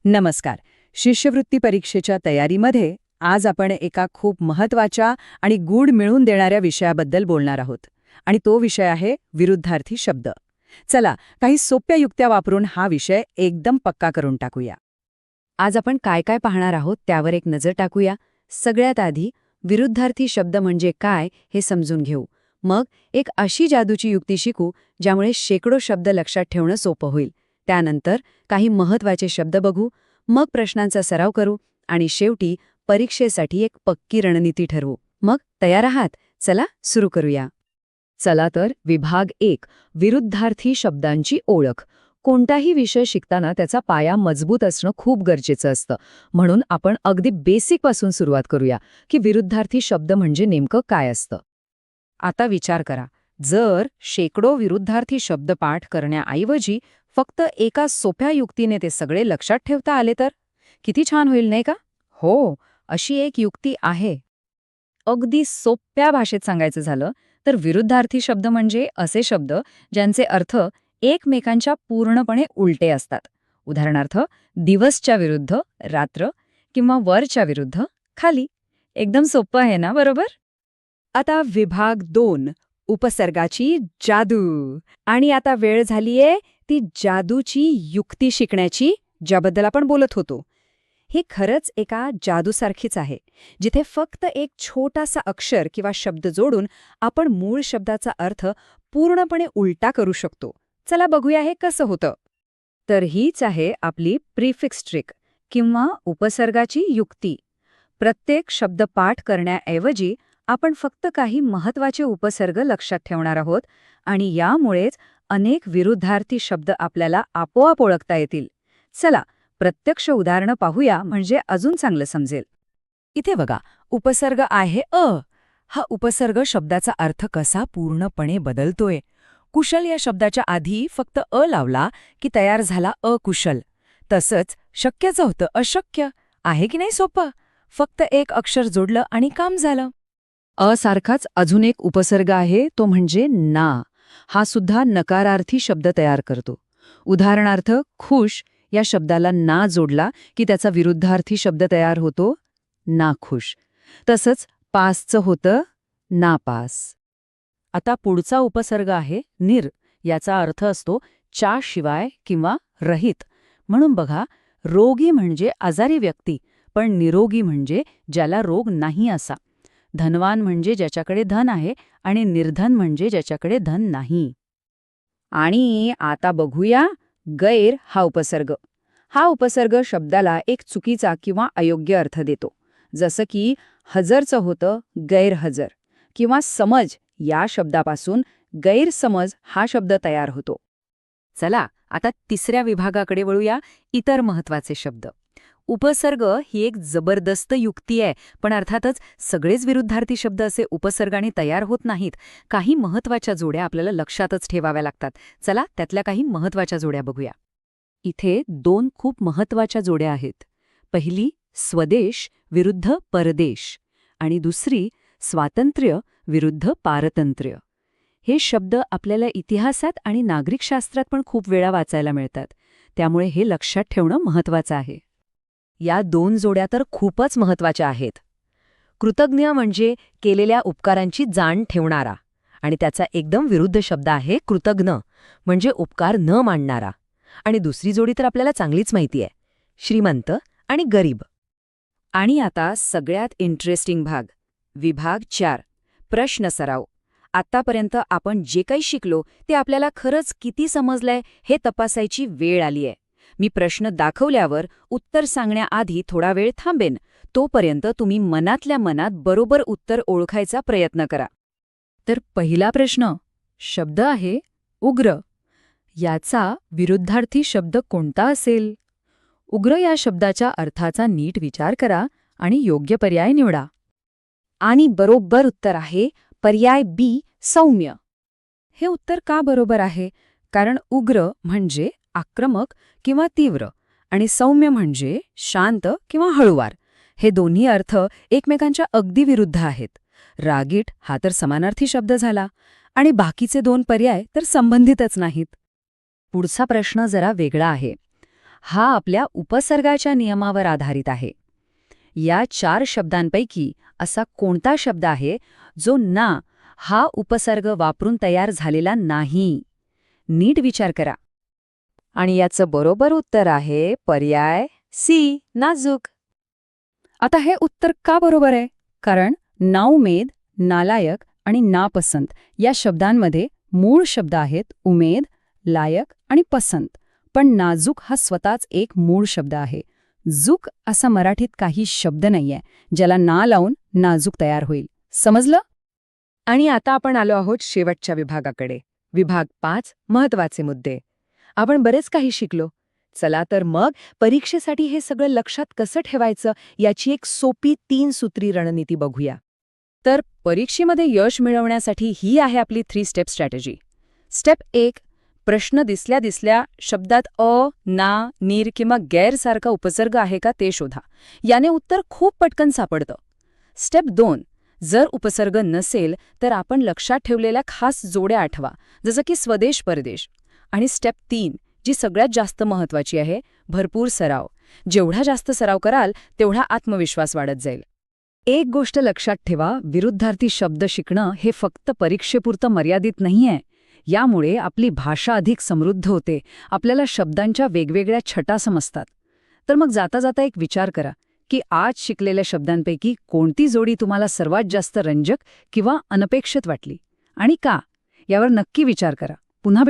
नमस्कार. शिष्यवृत्ती परीक्षेच्या तयारीमध्ये आज आपण एका खूप महत्वाच्या आणि गूढ मिळवून देणाऱ्या विषयाबद्दल बोलणार आहोत. आणि तो विषय आहे विरुद्धार्थी शब्द. चला, काही सोप्या युक्त्या वापरून हा विषय एकदम पक्का करून टाकूया. आज आपण काय काय पाहणार आहोत त्यावर एक नजर टाकूया. सगळ्यात आधी विरुद्धार्थी शब्द म्हणजे काय हे समजून घेऊ. मग एक अशी जादूची युक्ती शिकू ज्यामुळे शेकडो शब्द लक्षात ठेवणं सोपं होईल. त्यानंतर काही महत्त्वाचे शब्द बघू, मग प्रश्नांचा सराव करू आणि शेवटी परीक्षेसाठी एक पक्की रणनीती ठरवू. मग तयार आहात? चला सुरू करूया. चला तर विभाग 1, विरुद्धार्थी शब्दांची ओळख. कोणताही विषय शिकताना त्याचा पाया मजबूत असणं खूप गरजेचं असतं. म्हणून आपण अगदी बेसिकपासून सुरुवात करूया की विरुद्धार्थी शब्द म्हणजे नेमकं काय असतं. आता विचार करा, जर शेकडो विरुद्धार्थी शब्द पाठ करण्याऐवजी फक्त एका सोप्या युक्तीने ते सगळे लक्षात ठेवता आले तर किती छान होईल, नाही का? हो, अशी एक युक्ती आहे. अगदी सोप्या भाषेत सांगायचं झालं तर विरुद्धार्थी शब्द म्हणजे असे शब्द ज्यांचे अर्थ एकमेकांच्या पूर्णपणे उलटे असतात. उदाहरणार्थ, दिवसच्या विरुद्ध रात्र किंवा वरच्या विरुद्ध खाली. एकदम सोपं आहे ना, बरोबर? आता विभाग 2, उपसर्गाची जादू. आणि आता वेळ झालीये ती जादूची युक्ती शिकण्याची, ज्याबद्दल आपण बोलत होतो. ही खरंच एका जादूसारखीच आहे, जिथे फक्त एक छोटासा अक्षर किंवा शब्द जोडून आपण मूळ शब्दाचा अर्थ पूर्णपणे उलटा करू शकतो. चला बघूया हे कसं होतं. तर हीच आहे आपली प्रिफिक्स ट्रिक किंवा उपसर्गाची युक्ती. प्रत्येक शब्द पाठ करण्याऐवजी आपण फक्त काही महत्त्वाचे उपसर्ग लक्षात ठेवणार आहोत आणि यामुळेच अनेक विरुद्धार्थी शब्द आपल्याला आपोआप ओळखता येतील. चला प्रत्यक्ष उदाहरणं पाहूया, म्हणजे अजून चांगलं समजेल. इथे बघा, उपसर्ग आहे अ. हा उपसर्ग शब्दाचा अर्थ कसा पूर्णपणे बदलतोय. कुशल या शब्दाच्या आधी फक्त अ लावला की तयार झाला अकुशल. तसंच शक्यचं होतं अशक्य. आहे की नाही सोपं? फक्त एक अक्षर जोडलं आणि काम झालं. असारखाच अजून एक उपसर्ग आहे, तो म्हणजे ना. हा सुद्धा नकारार्थी शब्द तयार करतो. उदाहरणार्थ, खुश या शब्दाला ना जोडला की त्याचा विरुद्धार्थी शब्द तयार होतो नाखुश. तसंच पासचं होतं नापास. आता पुढचा उपसर्ग आहे निर. याचा अर्थ असतो च्या शिवाय किंवा रहित. म्हणून बघा, रोगी म्हणजे आजारी व्यक्ती, पण निरोगी म्हणजे ज्याला रोग नाही असा. धनवान म्हणजे ज्याच्याकडे धन आहे आणि निर्धन म्हणजे ज्याच्याकडे धन नाही. आणि आता बघूया गैर हा उपसर्ग. हा उपसर्ग शब्दाला एक चुकीचा किंवा अयोग्य अर्थ देतो. जसं की हजरचं होतं गैरहजर, किंवा समज या शब्दापासून गैरसमज हा शब्द तयार होतो. चला आता तिसऱ्या विभागाकडे वळूया, इतर महत्वाचे शब्द. उपसर्ग ही एक जबरदस्त युक्ती आहे, पण अर्थातच सगळेच विरुद्धार्थी शब्द असे उपसर्गाने तयार होत नाहीत. काही महत्वाच्या जोड्या आपल्याला लक्षातच ठेवाव्या लागतात. चला त्यातल्या काही महत्वाच्या जोड्या बघूया. इथे 2 खूप महत्वाच्या जोड्या आहेत. पहिली स्वदेश विरुद्ध परदेश आणि दुसरी स्वातंत्र्य विरुद्ध पारतंत्र्य. हे शब्द आपल्याला इतिहासात आणि नागरिकशास्त्रात पण खूप वेळा वाचायला मिळतात. त्यामुळे हे लक्षात ठेवणं महत्वाचं आहे. या 2 जोड्या तर खूपच महत्वाच्या आहेत. कृतज्ञ म्हणजे केलेल्या उपकारांची जाण ठेवणारा, आणि त्याचा एकदम विरुद्ध शब्द आहे कृतघ्न, म्हणजे उपकार न मानणारा. आणि दुसरी जोडी तर आपल्याला चांगलीच माहिती आहे, श्रीमंत आणि गरीब. आणि आता सगळ्यात इंटरेस्टिंग भाग, विभाग 4, प्रश्न सराव. आत्तापर्यंत आपण जे काही शिकलो ते आपल्याला खरंच किती समजलंय हे तपासायची वेळ आली आहे. मी प्रश्न दाखवल्यावर उत्तर सांगण्याआधी थोडा वेळ थांबेन. तोपर्यंत तुम्ही मनातल्या मनात बरोबर उत्तर ओळखायचा प्रयत्न करा. तर पहिला प्रश्न, शब्द आहे उग्र. याचा विरुद्धार्थी शब्द कोणता असेल? उग्र या शब्दाच्या अर्थाचा नीट विचार करा आणि योग्य पर्याय निवडा. आणि बरोबर उत्तर आहे पर्याय बी, सौम्य. हे उत्तर का बरोबर आहे? कारण उग्र म्हणजे आक्रमक किंवा तीव्र आणि सौम्य म्हणजे शांत किंवा हळुवार. हे दोन्ही अर्थ एकमेकांच्या अगदी विरुद्ध आहेत. रागीट हा तर समानार्थी शब्द झाला आणि बाकीचे 2 पर्याय तर संबंधितच नाहीत. पुढचा प्रश्न जरा वेगळा आहे. हा आपल्या उपसर्गाच्या नियमावर आधारित आहे. या 4 शब्दांपैकी असा कोणता शब्द आहे जो ना हा उपसर्ग वापरून तयार झालेला नाही? नीट विचार करा. आणि याचं बरोबर उत्तर आहे पर्याय सी, नाजूक. आता हे उत्तर का बरोबर आहे? कारण नाउमेद, नालायक आणि नापसंत या शब्दांमध्ये मूळ शब्द आहेत उमेद, लायक आणि पसंत. पण नाजूक हा स्वतःच एक मूळ शब्द आहे. जूक असा मराठीत काही शब्द नाहीये ज्याला ना लावून नाजूक तयार होईल. समजलं? आणि आता आपण आलो आहोत शेवटच्या विभागाकडे. विभाग 5, महत्वाचे मुद्दे. आपण बरेच काही शिकलो. चला तर मग परीक्षेसाठी हे सगळं लक्षात कसं ठेवायचं याची एक सोपी 3 सूत्री रणनीती बघूया. तर परीक्षेमध्ये यश मिळवण्यासाठी ही आहे आपली 3 स्टेप स्ट्रॅटेजी. स्टेप 1, प्रश्न दिसल्या शब्दात अ, ना, नीर किंवा गैर सारखा उपसर्ग आहे का ते शोधा. याने उत्तर खूप पटकन सापडतं. स्टेप 2, जर उपसर्ग नसेल तर आपण लक्षात ठेवलेल्या खास जोड्या आठवा, जसं की स्वदेश परदेश. आणि स्टेप 3, जी सगळ्यात जास्त महत्वाची आहे, भरपूर सराव. जेवढा जास्त सराव कराल तेवढा आत्मविश्वास वाढत जाईल. एक गोष्ट लक्षात ठेवा, विरुद्धार्थी शब्द शिकणं हे फक्त परीक्षेपुरतं मर्यादित नाहीये. यामुळे आपली भाषा अधिक समृद्ध होते, आपल्याला शब्दांच्या वेगवेगळ्या छटा समजतात. तर मग जाता जाता एक विचार करा की आज शिकलेल्या शब्दांपैकी कोणती जोडी तुम्हाला सर्वात जास्त रंजक किंवा अनपेक्षित वाटली आणि का? यावर नक्की विचार करा. पुन्हा